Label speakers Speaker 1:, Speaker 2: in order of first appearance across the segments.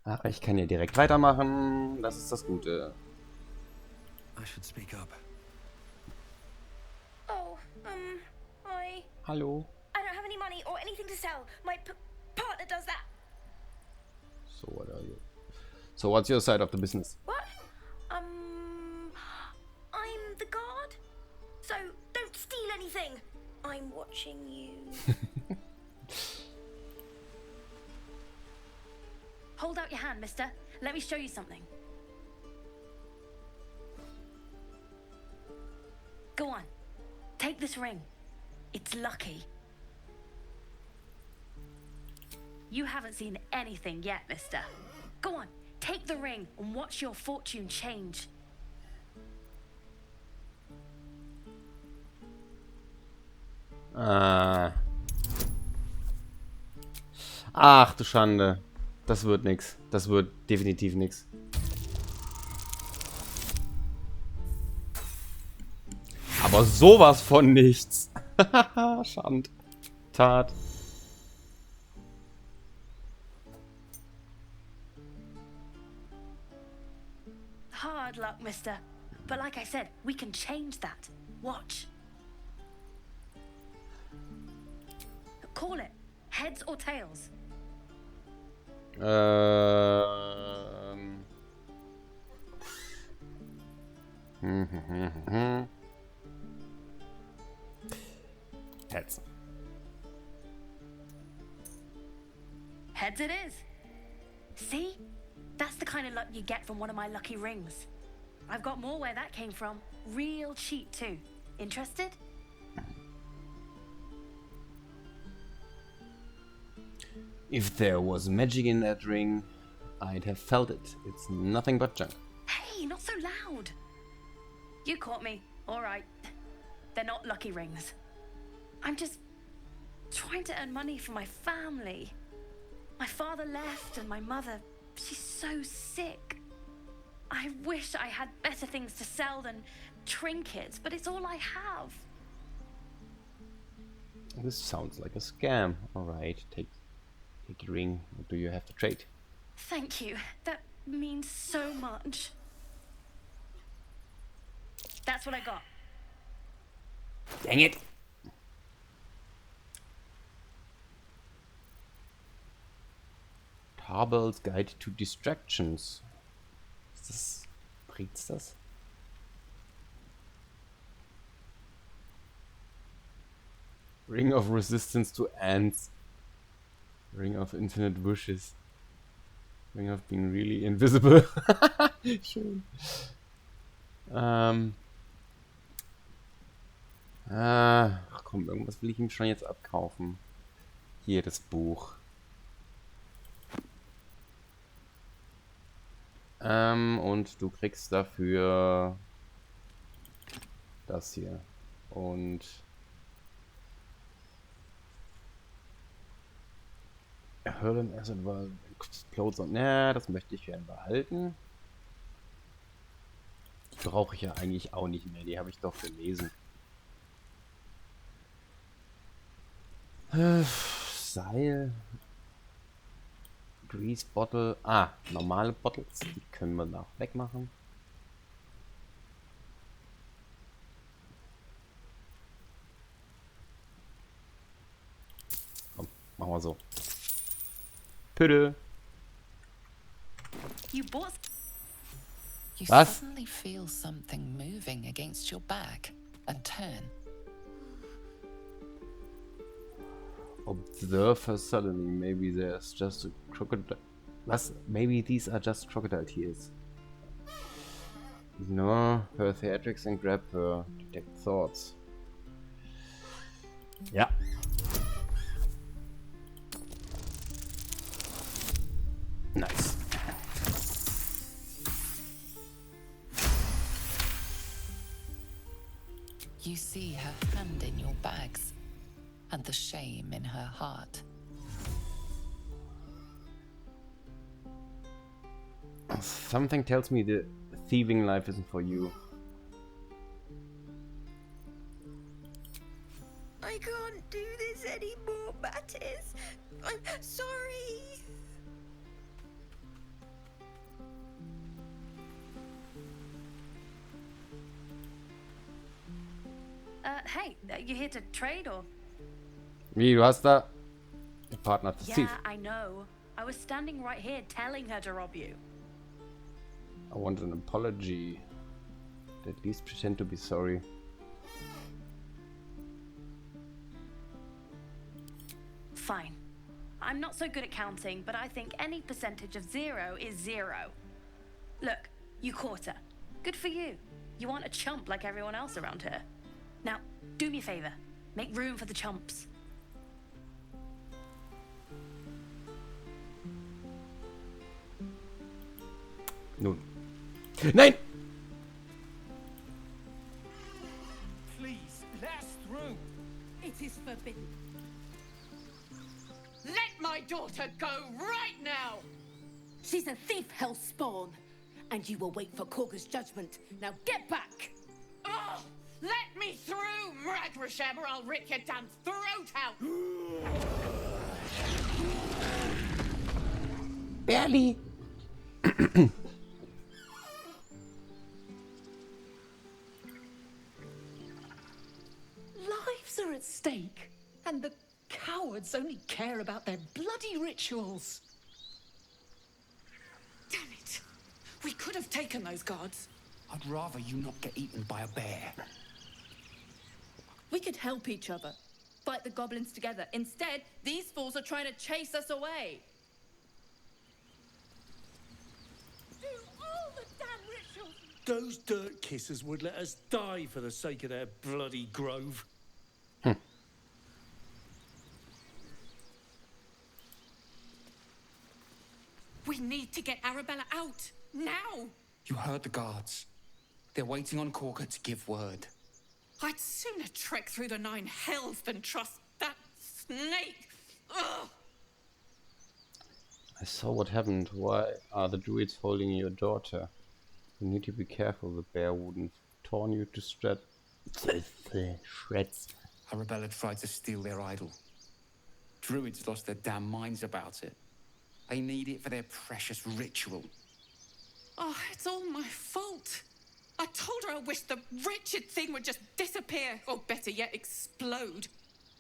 Speaker 1: Ach, ich kann hier direkt weitermachen. Das ist das Gute.
Speaker 2: I should speak up.
Speaker 3: Oh, hi.
Speaker 1: Hallo.
Speaker 3: I don't have any money or anything to sell. My partner does that.
Speaker 1: So, what are you? So, what's your side of the business?
Speaker 3: What? I'm the guard. So don't steal anything. I'm watching you.
Speaker 4: Hold out your hand, mister. Let me show you something. Go on. Take this ring. It's lucky. You haven't seen anything yet, mister. Go on. Take the ring and watch your fortune change.
Speaker 1: Ach du Schande. Das wird nix. Das wird definitiv nix. Aber sowas von nichts. Schand. Tat.
Speaker 4: Hard luck, mister. But like I said, we can change that. Watch. Call it. Heads or tails?
Speaker 1: Heads.
Speaker 4: Heads it is. See? That's the kind of luck you get from one of my lucky rings. I've got more where that came from. Real cheap too. Interested?
Speaker 1: If there was magic in that ring, I'd have felt it. It's nothing but junk.
Speaker 4: Hey, not so loud. You caught me. All right. They're not lucky rings. I'm just trying to earn money for my family. My father left and my mother, she's so sick. I wish I had better things to sell than trinkets, but it's all I have.
Speaker 1: This sounds like a scam. Alright, take your ring. What do you have to trade?
Speaker 4: Thank you. That means so much. That's what I got.
Speaker 1: Dang it! Baldurs Guide to Distractions. Ist das, bringt's das? Ring of Resistance to Ants. Ring of Infinite Wishes. Ring of Being Really Invisible. Schön. Ach komm, irgendwas will ich ihm schon jetzt abkaufen. Hier, das Buch. Und du kriegst dafür das hier. Und Hurlen Asset war Clothes und das möchte ich gerne behalten. Die brauche ich ja eigentlich auch nicht mehr. Die habe ich doch gelesen. Seil. Grease Bottle. Normale Bottles. Die können wir noch wegmachen. Komm, machen wir so. Pütte.
Speaker 5: You
Speaker 1: Was?
Speaker 5: suddenly feel something moving against your back and turn.
Speaker 1: Observe suddenly. Maybe there's just a crocodile. Was? Maybe these are just crocodile tears. Ignore her theatrics and grab her. Detect thoughts. Ja. Nice.
Speaker 5: You see her hand in your bags and the shame in her heart.
Speaker 1: Something tells me the thieving life isn't for you.
Speaker 3: I can't do this anymore, Mattis. I'm sorry.
Speaker 4: hey, you here to trade or?
Speaker 1: Wie, du hast da a partner to
Speaker 4: Yeah,
Speaker 1: thief.
Speaker 4: I know. I was standing right here telling her to rob you.
Speaker 1: I want an apology. At least pretend to be sorry.
Speaker 4: Fine. I'm not so good at counting, but I think any percentage of 0 is 0. Look, you caught her. Good for you. You aren't a chump like everyone else around here. Now, do me a favor. Make room for the chumps.
Speaker 1: Nun. Nein!
Speaker 6: Please, let us through.
Speaker 7: It is forbidden.
Speaker 8: Let my daughter go right now!
Speaker 7: She's a thief, hellspawn. And you will wait for Korga's judgment. Now get back!
Speaker 8: Oh, let me through, Mragrasham, or I'll rip your damn throat out!
Speaker 1: Barely!
Speaker 6: Lives are at stake, and the cowards only care about their bloody rituals.
Speaker 8: Damn it! We could have taken those guards.
Speaker 2: I'd rather you not get eaten by a bear.
Speaker 9: We could help each other. Fight the goblins together. Instead, these fools are trying to chase us away.
Speaker 7: Do all the damn rituals!
Speaker 6: Those dirt kissers would let us die for the sake of their bloody grove.
Speaker 8: We need to get Arabella out, now!
Speaker 2: You heard the guards. They're waiting on Korga to give word.
Speaker 8: I'd sooner trek through the 9 hells than trust that snake! Ugh!
Speaker 1: I saw what happened. Why are the druids holding your daughter? You need to be careful. The bear wouldn't torn you to shreds.
Speaker 2: Arabella tried to steal their idol. Druids lost their damn minds about it. They need it for their precious ritual.
Speaker 8: Oh, it's all my fault. I told her I wished the wretched thing would just disappear, or better yet, explode.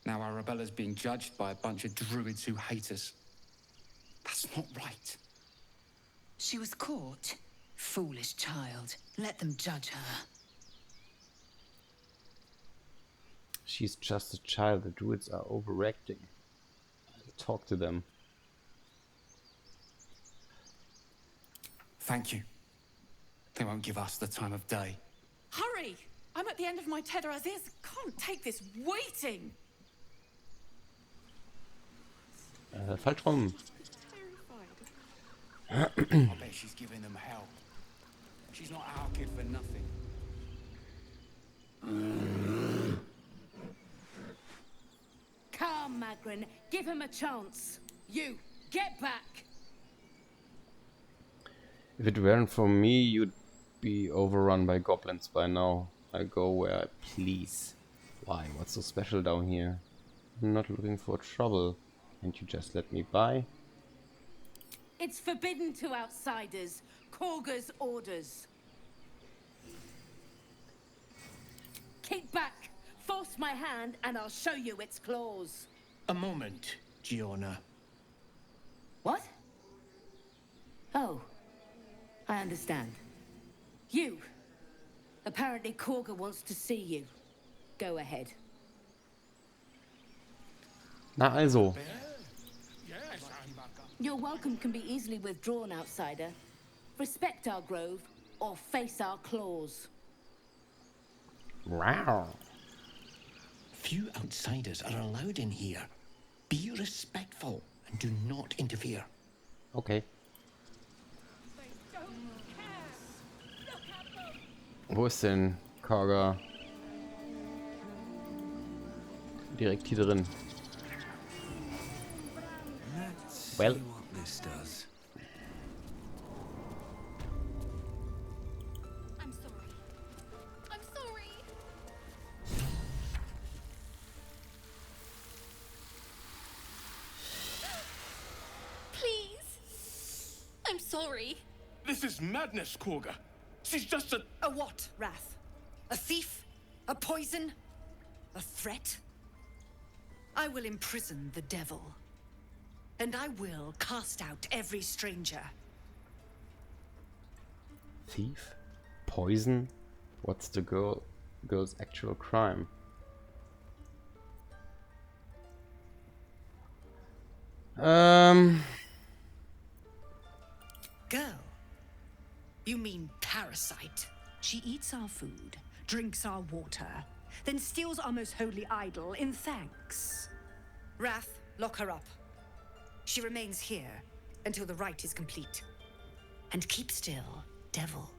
Speaker 2: Now Arabella's being judged by a bunch of druids who hate us. That's not right.
Speaker 5: She was caught. Foolish child. Let them judge her.
Speaker 1: She's just a child. The druids are overacting. Talk to them.
Speaker 2: Thank you. They won't give us the time of day.
Speaker 8: Hurry! I'm at the end of my tether as is. Can't take this waiting.
Speaker 1: Falsch rum.
Speaker 2: I bet she's giving them hell. She's not our kid for nothing.
Speaker 7: Calm, Magrin. Give him a chance. You, get back!
Speaker 1: If it weren't for me, you'd be overrun by goblins by now. I go where I please. Why? What's so special down here? I'm not looking for trouble. Can't you just let me by?
Speaker 7: It's forbidden to outsiders. Korga's orders. Keep back. Force my hand and I'll show you its claws.
Speaker 6: A moment, Giona.
Speaker 7: What? Oh. I understand. You. Apparently Korga wants to see you. Go ahead.
Speaker 1: Na also.
Speaker 7: Your welcome can be easily withdrawn, outsider. Respect our grove, or face our claws.
Speaker 1: Wow.
Speaker 10: Few outsiders are allowed in here. Be respectful and do not interfere.
Speaker 1: Okay. Wo ist denn Karga? Direkt hier drin. Well.
Speaker 2: See what this does.
Speaker 3: I'm sorry. I'm sorry. Please. I'm sorry.
Speaker 6: This is madness, Korga. She's just a...
Speaker 9: A what, Wrath? A thief? A poison?
Speaker 11: A threat? I will imprison the devil. And I will cast out every stranger.
Speaker 1: Thief? Poison? What's the girl's actual crime?
Speaker 11: Girl? You mean parasite? She eats our food, drinks our water, then steals our most holy idol in thanks. Wrath, lock her up. She remains here until the rite is complete. And keep still, devil.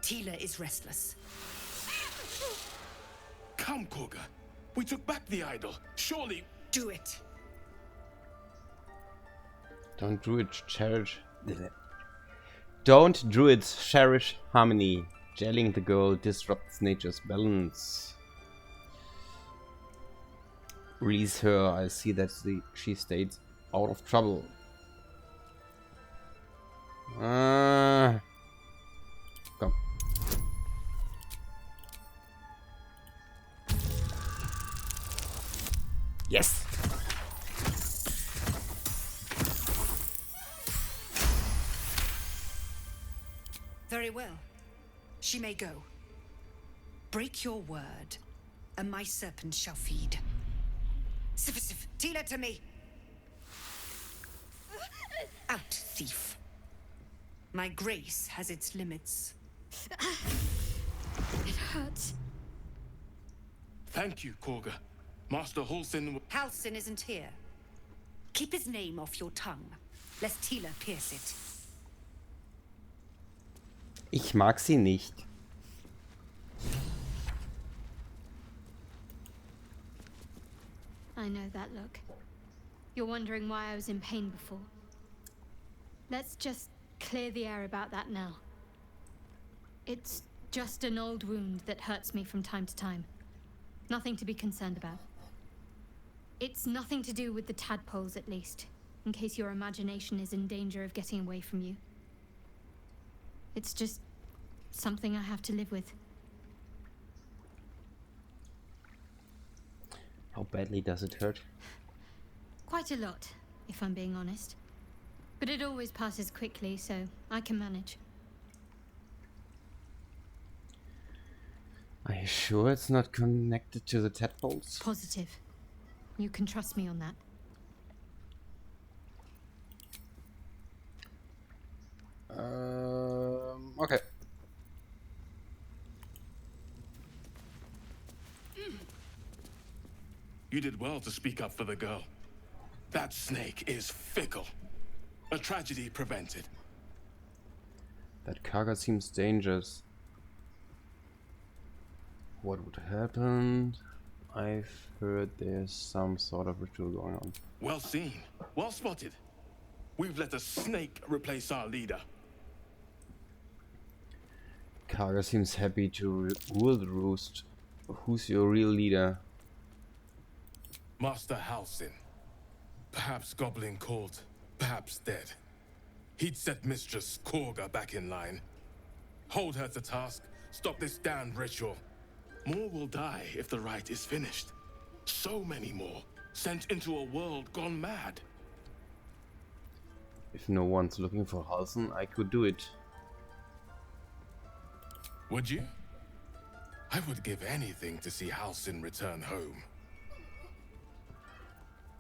Speaker 11: Tila is restless.
Speaker 12: Come, Korga. We took back the idol. Surely...
Speaker 11: Do it.
Speaker 1: Don't druids cherish harmony. Jailing the girl disrupts nature's balance. Release her. I see that she stays out of trouble. Come. Yes.
Speaker 11: Very well. She may go. Break your word, and my serpent shall feed. Sif, Tila to me. Out, thief. My grace has its limits.
Speaker 3: It hurts.
Speaker 12: Thank you, Korga. Master Halsin...
Speaker 11: Halsin isn't here. Keep his name off your tongue, lest Tila pierce it.
Speaker 1: Ich mag sie nicht.
Speaker 13: I know that look. You're wondering why I was in pain before. Let's just clear the air about that now. It's just an old wound that hurts me from time to time. Nothing to be concerned about. It's nothing to do with the tadpoles, at least, in case your imagination is in danger of getting away from you. It's just something I have to live with.
Speaker 1: How badly does it hurt?
Speaker 13: Quite a lot, if I'm being honest. But it always passes quickly, so I can manage.
Speaker 1: Are you sure it's not connected to the tadpoles?
Speaker 13: Positive. You can trust me on that.
Speaker 1: Okay.
Speaker 12: You did well to speak up for the girl. That snake is fickle. A tragedy prevented.
Speaker 1: That Karga seems dangerous. What would happen? I've heard there's some sort of ritual going on.
Speaker 12: Well seen. Well spotted. We've let a snake replace our leader.
Speaker 1: Karga seems happy to rule the roost. Who's your real leader?
Speaker 12: Master Halsin. Perhaps goblin called, perhaps dead. He'd set Mistress Korga back in line. Hold her to task, stop this damned ritual. More will die if the rite is finished. So many more, sent into a world gone mad.
Speaker 1: If no one's looking for Halsin, I could do it.
Speaker 12: Would you? I would give anything to see Halsin return home.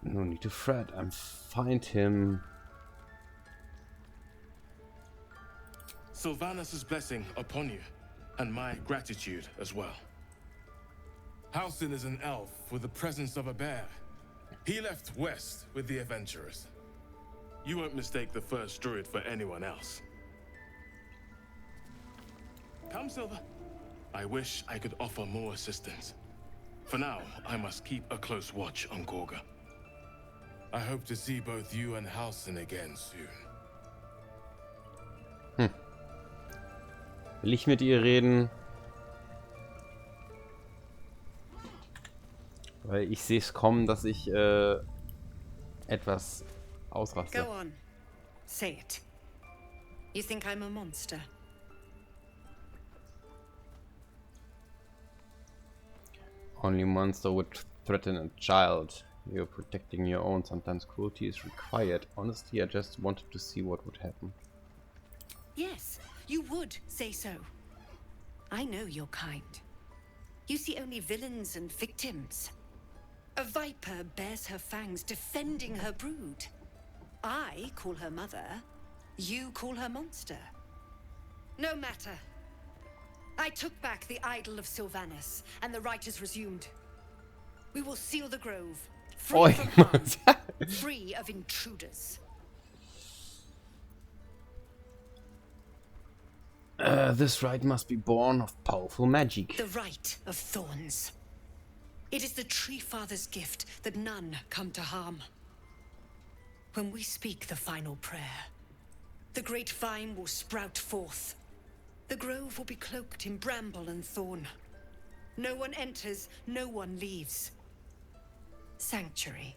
Speaker 1: No need to fret, I'm find him.
Speaker 12: Sylvanus' blessing upon you, and my gratitude as well. Halsin is an elf with the presence of a bear. He left west with the adventurers. You won't mistake the first druid for anyone else. Come, Silver. I wish I could offer more assistance. For now, I must keep a close watch on Korga. I hope to see both you and Halsin again soon.
Speaker 1: Will ich mit ihr reden? Weil ich sehe es kommen, dass ich etwas ausraste.
Speaker 11: Go on. Say it. You think I'm a monster?
Speaker 1: Only monster would threaten a child. You're protecting your own. Sometimes cruelty is required. Honestly, I just wanted to see what would happen.
Speaker 11: Yes, you would say so. I know your kind. You see only villains and victims. A viper bears her fangs defending her brood. I call her mother. You call her monster. No matter. I took back the idol of Sylvanus, and the rite is resumed. We will seal the grove, free from harm, free of intruders.
Speaker 1: This rite must be born of powerful magic.
Speaker 11: The rite of thorns. It is the Tree Father's gift that none come to harm. When we speak the final prayer, the great vine will sprout forth. The grove will be cloaked in bramble and thorn. No one enters, no one leaves. Sanctuary.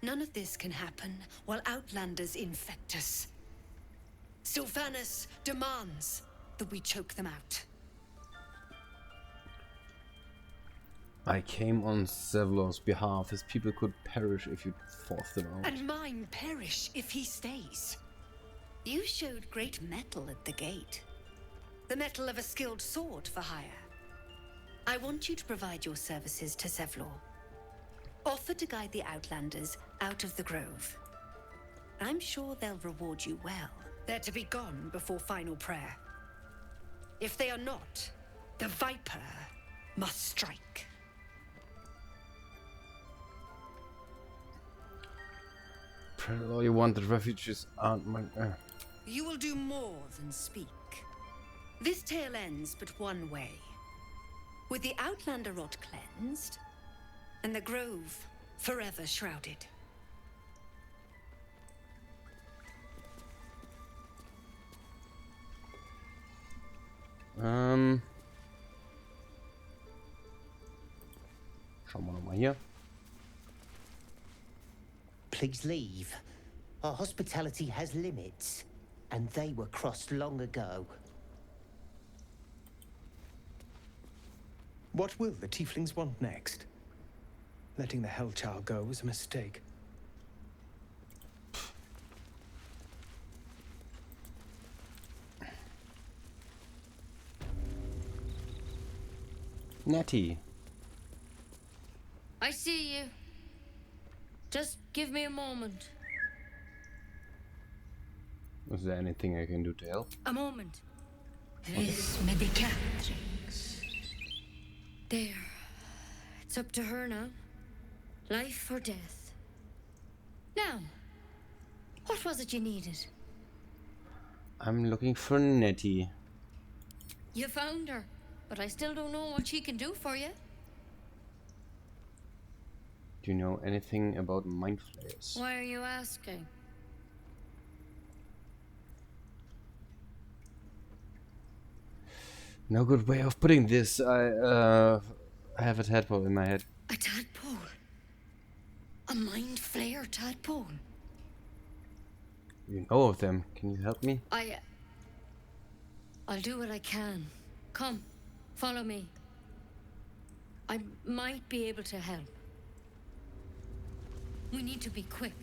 Speaker 11: None of this can happen while outlanders infect us. Sylvanus demands that we choke them out.
Speaker 1: I came on Zevlor's behalf. His people could perish if you forced them out.
Speaker 11: And mine perish if he stays. You showed great mettle at the gate. The mettle of a skilled sword for hire. I want you to provide your services to Zevlor. Offer to guide the outlanders out of the grove. I'm sure they'll reward you well. They're to be gone before final prayer. If they are not, the Viper must strike.
Speaker 1: All you want, the refugees aren't my...
Speaker 11: You will do more than speak. This tale ends but one way. With the Outlander rot cleansed, and the grove forever shrouded.
Speaker 1: Schauen wir nochmal hier.
Speaker 14: Please leave. Our hospitality has limits, and they were crossed long ago.
Speaker 15: What will the tieflings want next? Letting the Hellchild go was a mistake.
Speaker 1: Nettie.
Speaker 16: I see you. Just give me a moment.
Speaker 1: Is there anything I can do to help?
Speaker 16: A moment.
Speaker 11: Res medicatrix.
Speaker 16: There. It's up to her now. Life or death. Now, what was it you needed?
Speaker 1: I'm looking for Nettie.
Speaker 16: You found her, but I still don't know what she can do for you.
Speaker 1: Do you know anything about mindflayers?
Speaker 16: Why are you asking?
Speaker 1: No good way of putting this. I have a tadpole in my head.
Speaker 11: A tadpole? A mindflayer tadpole?
Speaker 1: You know of them. Can you help me?
Speaker 16: I'll do what I can. Come, follow me. I might be able to help. We need to be quick.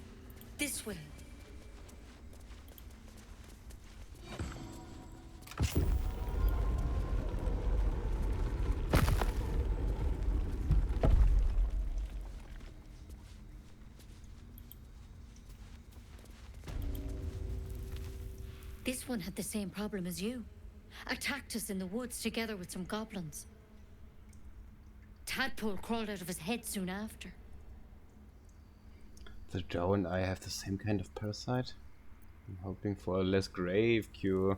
Speaker 16: This way. This one had the same problem as you. Attacked us in the woods together with some goblins. Tadpole crawled out of his head soon after.
Speaker 1: The Joe and I have the same kind of parasite? I'm hoping for a less grave cure.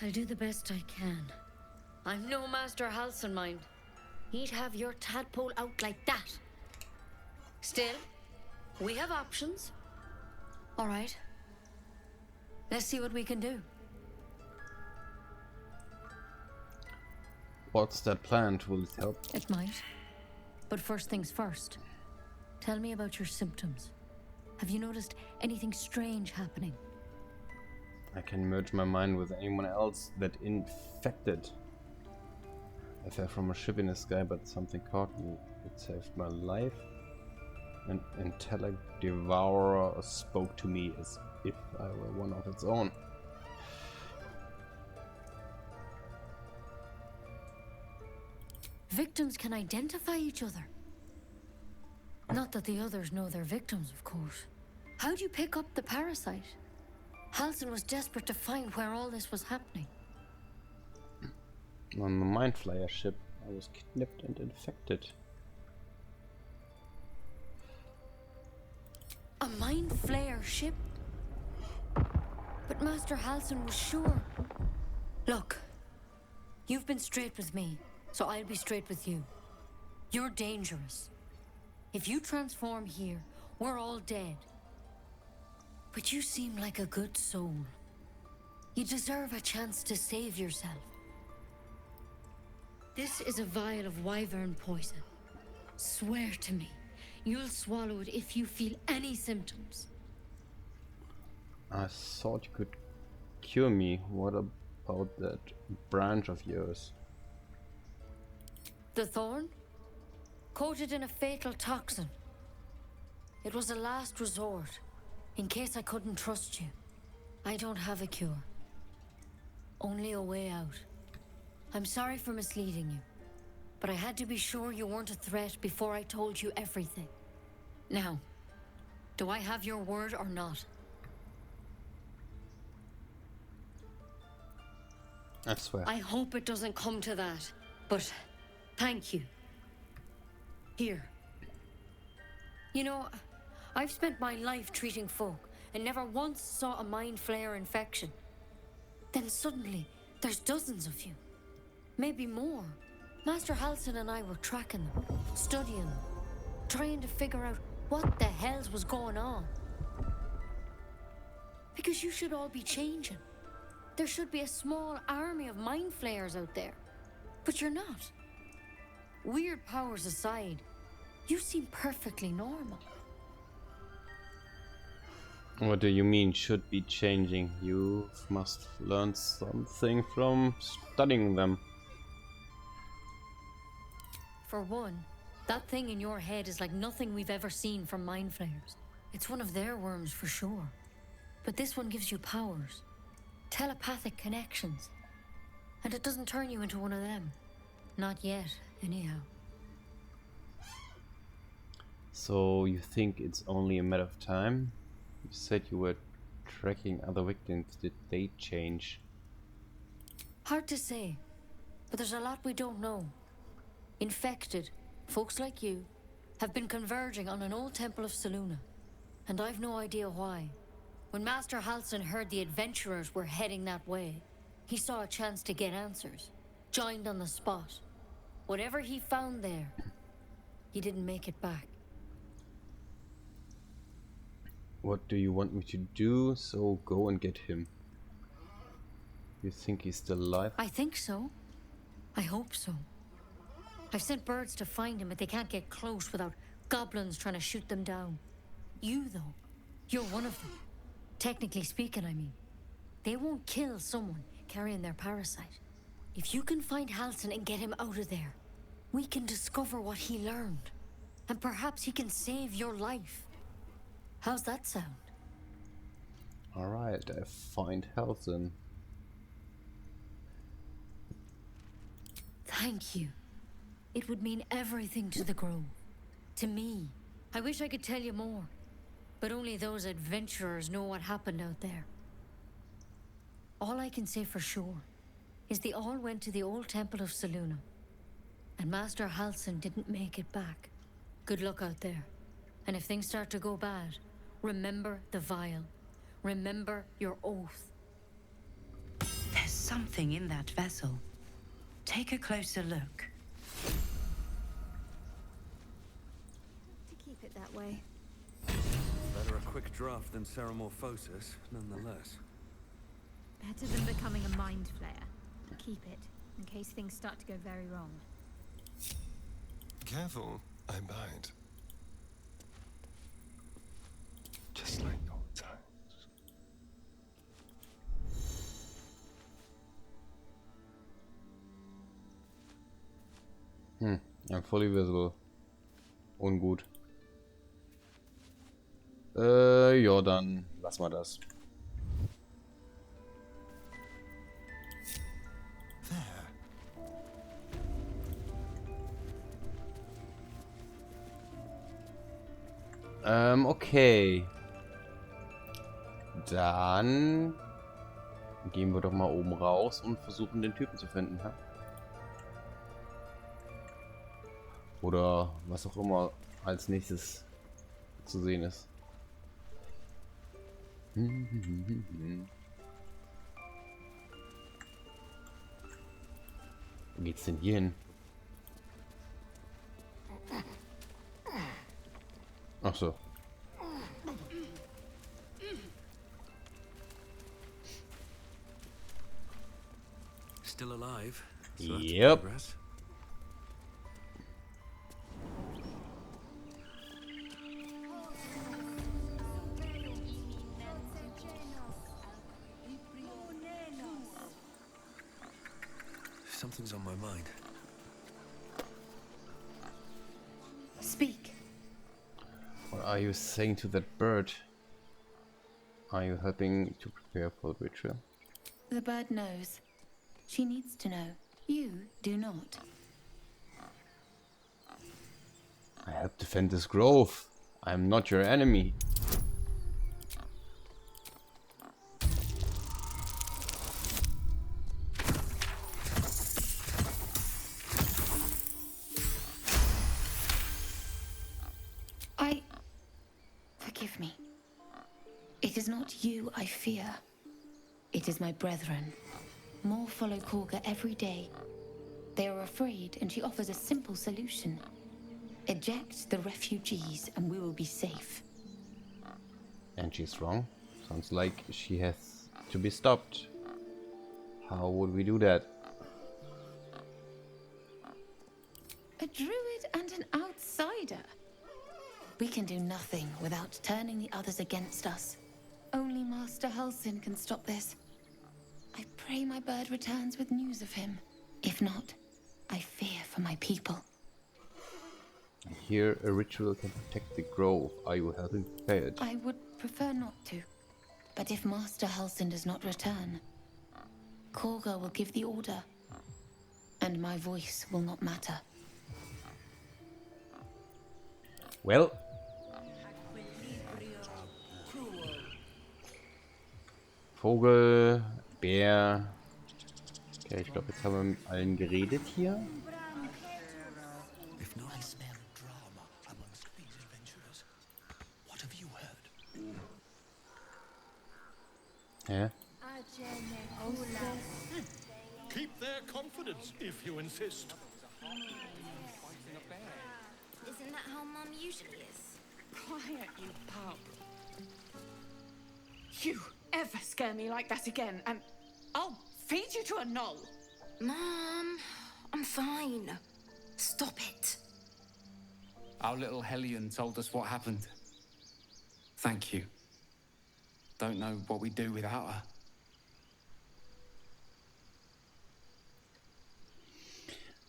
Speaker 16: I'll do the best I can. I'm no Master Halsenmind. He'd have your tadpole out like that. Still, we have options. All right. Let's see what we can do.
Speaker 1: What's that plant? Will it help?
Speaker 16: It might. But first things first. Tell me about your symptoms. Have you noticed anything strange happening?
Speaker 1: I can merge my mind with anyone else that infected. I fell from a ship in the sky, but something caught me. It saved my life. An intellect devourer spoke to me as if I were one of its own.
Speaker 16: Victims can identify each other. Not that the others know they're victims, of course. How'd you pick up the parasite? Halsin was desperate to find where all this was happening.
Speaker 1: On the Mindflayer ship, I was kidnapped and infected.
Speaker 16: A Mindflayer ship? But Master Halsin was sure. Look, you've been straight with me, so I'll be straight with you. You're dangerous. If you transform here, we're all dead. But you seem like a good soul. You deserve a chance to save yourself. This is a vial of wyvern poison. Swear to me, you'll swallow it if you feel any symptoms.
Speaker 1: I thought you could cure me. What about that branch of yours?
Speaker 16: The thorn? Coated in a fatal toxin. It was a last resort, in case I couldn't trust you. I don't have a cure. Only a way out. I'm sorry for misleading you, but I had to be sure you weren't a threat before I told you everything. Now, do I have your word or not?
Speaker 1: I swear.
Speaker 16: I hope it doesn't come to that, but thank you. Here. You know, I've spent my life treating folk and never once saw a Mindflayer infection. Then suddenly, there's dozens of you. Maybe more. Master Halsin and I were tracking them, studying them, trying to figure out what the hells was going on. Because you should all be changing. There should be a small army of Mindflayers out there. But you're not. Weird powers aside, you seem perfectly normal.
Speaker 1: What do you mean, should be changing? You must learn something from studying them.
Speaker 16: For one, that thing in your head is like nothing we've ever seen from Mindflayers. It's one of their worms for sure. But this one gives you powers. Telepathic connections. And it doesn't turn you into one of them. Not yet, anyhow.
Speaker 1: So you think it's only a matter of time? You said you were tracking other victims. Did they change?
Speaker 16: Hard to say, but there's a lot we don't know. Infected, folks like you, have been converging on an old temple of Selûne, and I've no idea why. When Master Halsin heard the adventurers were heading that way, he saw a chance to get answers, joined on the spot. Whatever he found there, he didn't make it back.
Speaker 1: What do you want me to do? So go and get him. You think he's still alive?
Speaker 16: I think so. I hope so. I've sent birds to find him, but they can't get close without goblins trying to shoot them down. You, though, you're one of them. Technically speaking, I mean. They won't kill someone carrying their parasite. If you can find Halsin and get him out of there, we can discover what he learned. And perhaps he can save your life. How's that sound?
Speaker 1: Alright, I find Halsin.
Speaker 16: Thank you. It would mean everything to the Grove. To me. I wish I could tell you more. But only those adventurers know what happened out there. All I can say for sure is they all went to the old temple of Selûne. And Master Halsin didn't make it back. Good luck out there. And if things start to go bad, remember the vial. Remember your oath.
Speaker 17: There's something in that vessel. Take a closer look.
Speaker 13: To keep it that way.
Speaker 18: Better a quick draft than ceramorphosis, nonetheless.
Speaker 13: Better than becoming a mind flayer. Keep it. in case things start to go very wrong.
Speaker 19: Careful, I bite. Just like old times.
Speaker 1: I'm fully visible. Ungut. Ja, dann lassen wir das. Okay. Dann gehen wir doch mal oben raus und versuchen den Typen zu finden, ha? Oder was auch immer als nächstes zu sehen ist. Wo geht's denn hier hin? Ach so.
Speaker 18: Still alive?
Speaker 1: Yep.
Speaker 18: Something's on my mind.
Speaker 5: Speak.
Speaker 1: What are you saying to that bird? Are you helping to prepare for the ritual?
Speaker 5: The bird knows. She needs to know. You do not.
Speaker 1: I help defend this grove. I'm not your enemy.
Speaker 5: Forgive me. It is not you I fear. It is my brethren. More follow Korga every day. They are afraid, and she offers a simple solution. Eject the refugees, and we will be safe.
Speaker 1: And she's wrong. Sounds like she has to be stopped. How would we do that?
Speaker 5: A druid and an outsider. We can do nothing without turning the others against us. Only Master Halsin can stop this. I pray my bird returns with news of him. If not, I fear for my people.
Speaker 1: Here, a ritual can protect the grove. Are you helping prepare it?
Speaker 5: I would prefer not to. But if Master Halsin does not return, Korga will give the order. And my voice will not matter.
Speaker 1: Well. Vogel, Bär. Okay, ich glaube, jetzt haben wir mit allen geredet hier. Hä?
Speaker 20: Keep their confidence if you insist.
Speaker 3: Isn't that how Mum usually is?
Speaker 8: Quiet, you pup. You ever scare me like that again, and I'll feed you to a knoll.
Speaker 3: Mom, I'm fine. Stop it.
Speaker 2: Our little hellion told us what happened. Thank you. Don't know what we'd do without her.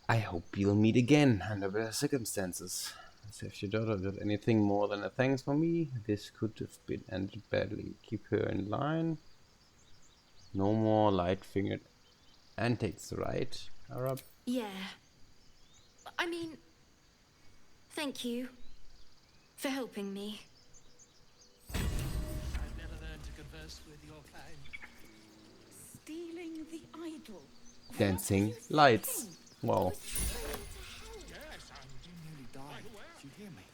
Speaker 1: I hope you'll meet again under better circumstances. As if your daughter did anything more than a thanks for me, this could have been ended badly. Keep her in line. No more light-fingered antics, right, Arab?
Speaker 3: Yeah. I mean, thank you for helping me.
Speaker 6: I've never learned to converse with your kind.
Speaker 8: Stealing the idol.
Speaker 1: Dancing lights. Wow.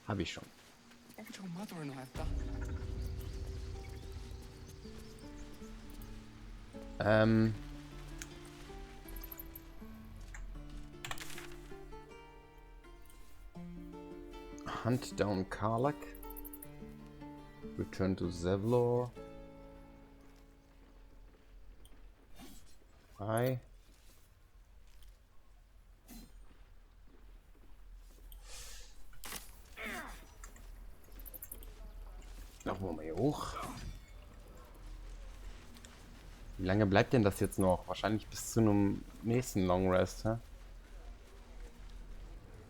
Speaker 1: Hab ich schon.
Speaker 2: What would your mother and I have done?
Speaker 1: Hunt down Karlach. Return to Zevlor. Hi. Da wollen wir hier hoch. Wie lange bleibt denn das jetzt noch? Wahrscheinlich bis zu einem nächsten Long Rest, hä?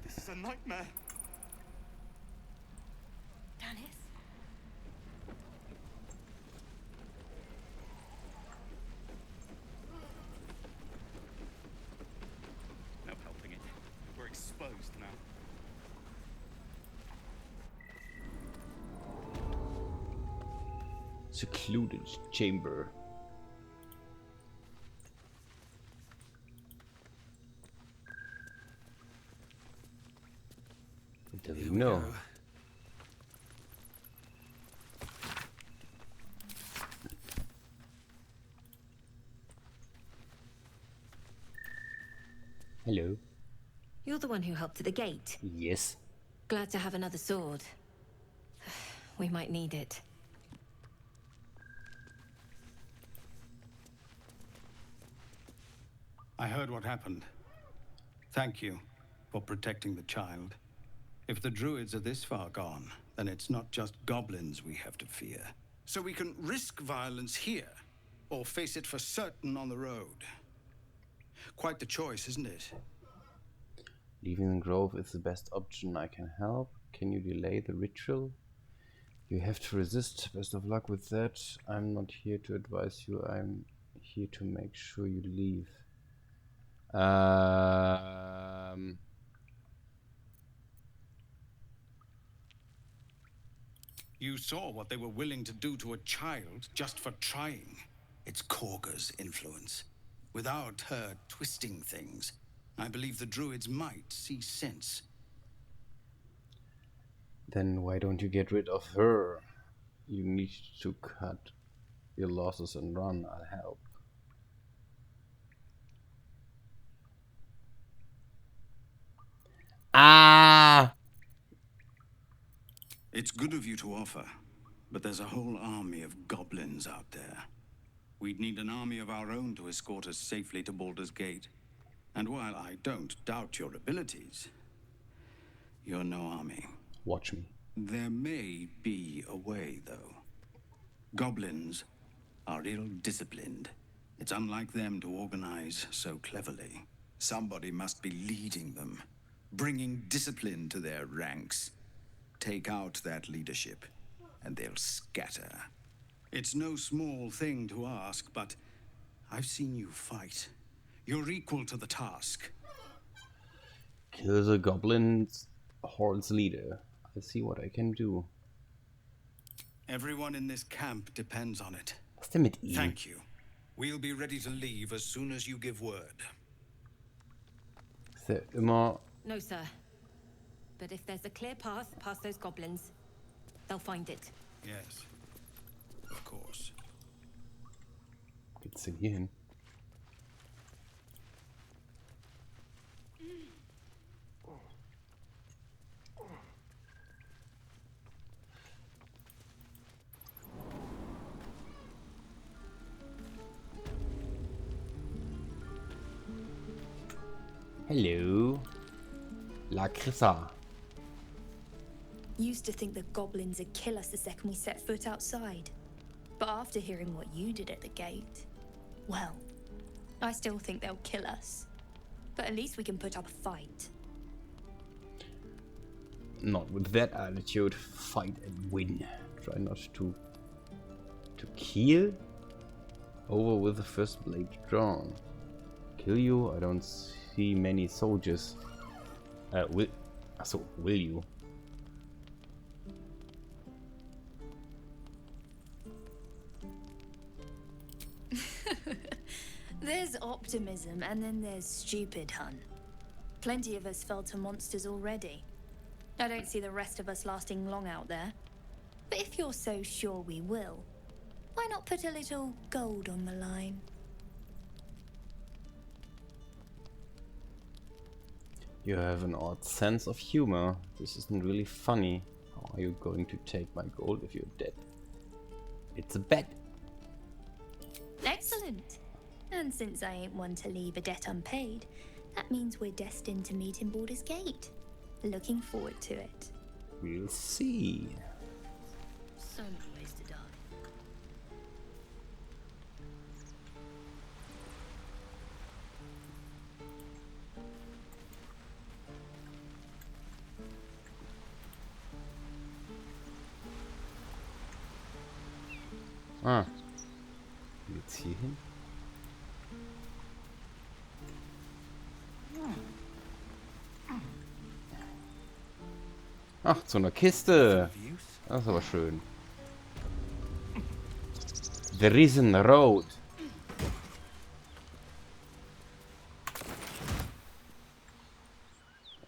Speaker 20: This is a nightmare.
Speaker 3: Dennis?
Speaker 20: No helping it. We're exposed now.
Speaker 1: Secluded chamber. Do we know? Hello.
Speaker 3: You're the one who helped at the gate.
Speaker 1: Yes.
Speaker 3: Glad to have another sword. We might need it.
Speaker 20: I heard what happened. Thank you for protecting the child. If the druids are this far gone, then it's not just goblins we have to fear. So we can risk violence here, or face it for certain on the road. Quite the choice, isn't it?
Speaker 1: Leaving the grove is the best option. I can help. Can you delay the ritual? You have to resist. Best of luck with that. I'm not here to advise you. I'm here to make sure you leave.
Speaker 20: You saw what they were willing to do to a child just for trying. It's Korga's influence. Without her twisting things, I believe the druids might see sense.
Speaker 1: Then why don't you get rid of her? You need to cut your losses and run. I'll help. Ah!
Speaker 20: It's good of you to offer, but there's a whole army of goblins out there. We'd need an army of our own to escort us safely to Baldurs Gate. And while I don't doubt your abilities, you're no army.
Speaker 1: Watch me.
Speaker 20: There may be a way, though. Goblins are ill-disciplined. It's unlike them to organize so cleverly. Somebody must be leading them, bringing discipline to their ranks. Take out that leadership, and they'll scatter. It's no small thing to ask, but I've seen you fight. You're equal to the task.
Speaker 1: Kill the goblin's horde's leader. I'll see what I can do.
Speaker 20: Everyone in this camp depends on it.
Speaker 1: Was denn mit ihm?
Speaker 20: Thank you. We'll be ready to leave as soon as you give word.
Speaker 1: Ist der immer...
Speaker 3: No, sir. But if there's a clear path past those goblins, they'll find it.
Speaker 20: Yes, of course.
Speaker 1: Geht's denn hier hin? Hello. La Crissa.
Speaker 3: Used to think the goblins would kill us the second we set foot outside. But after hearing what you did at the gate, well, I still think they'll kill us. But at least we can put up a fight.
Speaker 1: Not with that attitude. Fight and win. Try not to kill. Over with the first blade drawn. Kill you? I don't see many soldiers. Will you?
Speaker 3: There's optimism and then there's stupid, hun. Plenty of us fell to monsters already. I don't see the rest of us lasting long out there. But if you're so sure we will, why not put a little gold on the line?
Speaker 1: You have an odd sense of humor. This isn't really funny. How are you going to take my gold if you're dead? It's a bet.
Speaker 3: Excellent. And since I ain't one to leave a debt unpaid, that means we're destined to meet in Baldurs Gate. Looking forward to it.
Speaker 1: We'll see.
Speaker 3: So
Speaker 1: Ah. Wie geht's hier hin? Ach, zu einer Kiste. Das ist aber schön. The Risen Road.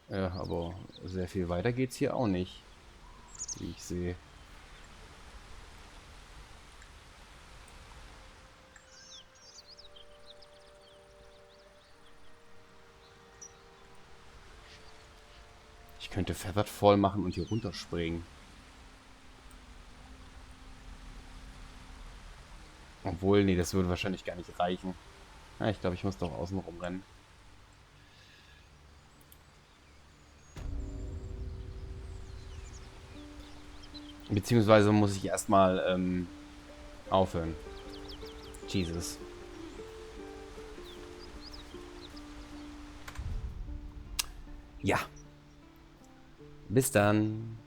Speaker 1: Ja, aber sehr viel weiter geht's hier auch nicht, wie ich sehe. Ich könnte Feathered voll machen und hier runterspringen. Obwohl, nee, das würde wahrscheinlich gar nicht reichen. Ja, ich glaube, ich muss doch außen rumrennen. Beziehungsweise muss ich erstmal aufhören. Jesus. Ja. Bis dann.